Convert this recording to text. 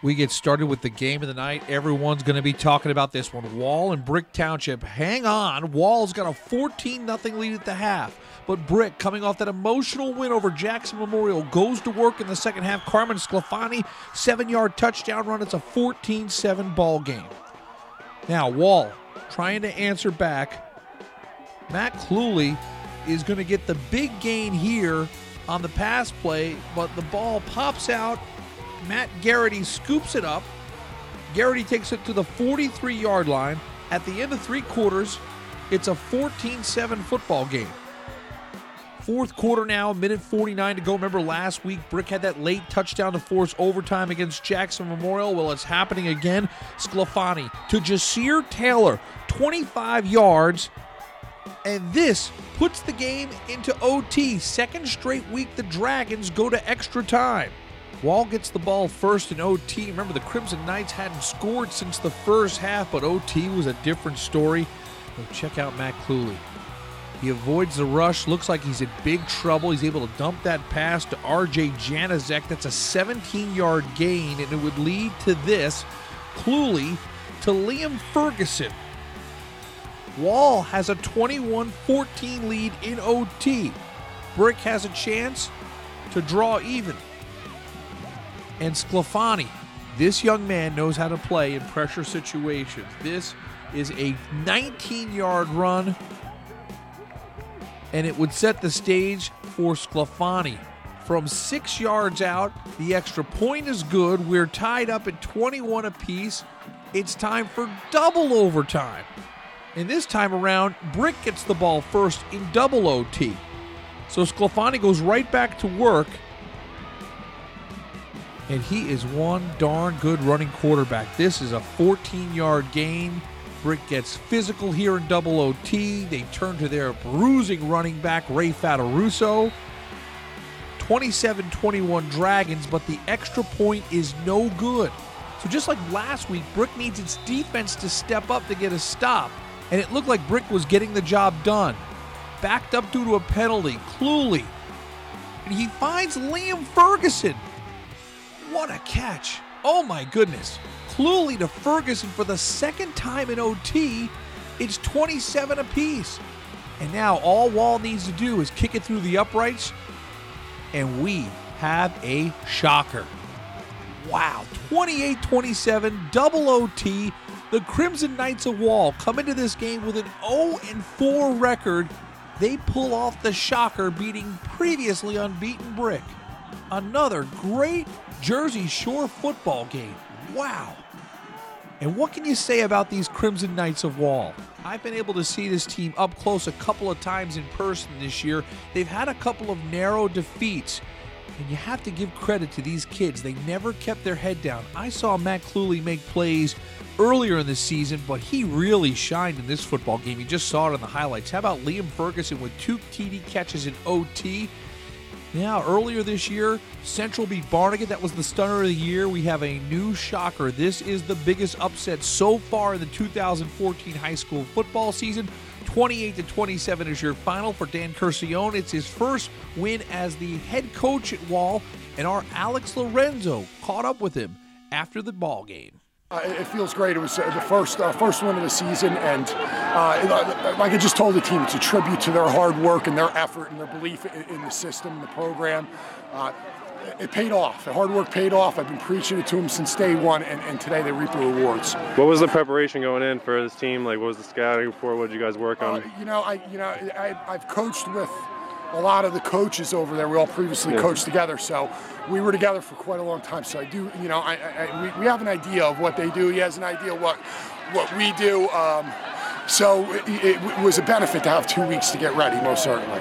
We get started with the game of the night. Everyone's going to be talking about this one. Wall and Brick Township. Hang on. Wall's got a 14-0 lead at the half. But Brick, coming off that emotional win over Jackson Memorial, goes to work in the second half. Carmen Sclafani, 7-yard touchdown run. It's a 14-7 ball game. Now, Wall trying to answer back. Matt Cluley is going to get the big gain here on the pass play, but the ball pops out. Matt Garrity scoops it up. Garrity takes it to the 43-yard line. At the end of three quarters, it's a 14-7 football game. Fourth quarter now, minute 49 to go. Remember last week, Brick had that late touchdown to force overtime against Jackson Memorial. Well, it's happening again. Sclafani to Jasir Taylor, 25 yards. And this puts the game into OT. Second straight week, the Dragons go to extra time. Wall gets the ball first in OT. Remember, the Crimson Knights hadn't scored since the first half, but OT was a different story. So check out Matt Cluley. He avoids the rush. Looks like he's in big trouble. He's able to dump that pass to R.J. Janaszek. That's a 17-yard gain, and it would lead to this. Cluley to Liam Ferguson. Wall has a 21-14 lead in OT. Brick has a chance to draw even. And Sclafani, this young man knows how to play in pressure situations. This is a 19-yard run, and it would set the stage for Sclafani. From 6 yards out, the extra point is good. We're tied up at 21 apiece. It's time for double overtime. And this time around, Brick gets the ball first in double OT. So Sclafani goes right back to work. And he is one darn good running quarterback. This is a 14-yard gain. Brick gets physical here in double OT. They turn to their bruising running back, Ray Fataruso. 27-21 Dragons, but the extra point is no good. So just like last week, Brick needs its defense to step up to get a stop. And it looked like Brick was getting the job done. Backed up due to a penalty. Cluley. And he finds Liam Ferguson. What a catch. Oh my goodness. Cluley to Ferguson for the second time in OT. It's 27 apiece. And now all Wall needs to do is kick it through the uprights, and we have a shocker. Wow. 28-27, double OT. The Crimson Knights of Wall come into this game with an 0-4 record. They pull off the shocker, beating previously unbeaten Brick. Another great Jersey Shore football game. Wow. And what can you say about these Crimson Knights of Wall? I've been able to see this team up close a couple of times in person this year. They've had a couple of narrow defeats. And you have to give credit to these kids. They never kept their head down. I saw Matt Cluley make plays earlier in the season, but he really shined in this football game. You just saw it in the highlights. How about Liam Ferguson with 2 TD catches in OT? Now, earlier this year, Central beat Barnegat. That was the stunner of the year. We have a new shocker. This is the biggest upset so far in the 2014 high school football season. 28-27 is your final for Dan Curcione. It's his first win as the head coach at Wall, and our Alex Lorenzo caught up with him after the ball game. It feels great. It was the first win of the season, and like I just told the team, it's a tribute to their hard work and their effort and their belief in the system and the program. It paid off. The hard work paid off. I've been preaching it to them since day one, and today they reap the rewards. What was the preparation going in for this team? Like, what was the scouting report? What did you guys work on? I've coached with a lot of the coaches over there. We all previously coached together, so we were together for quite a long time. So I do, we have an idea of what they do. He has an idea of what we do. So it was a benefit to have 2 weeks to get ready, most certainly.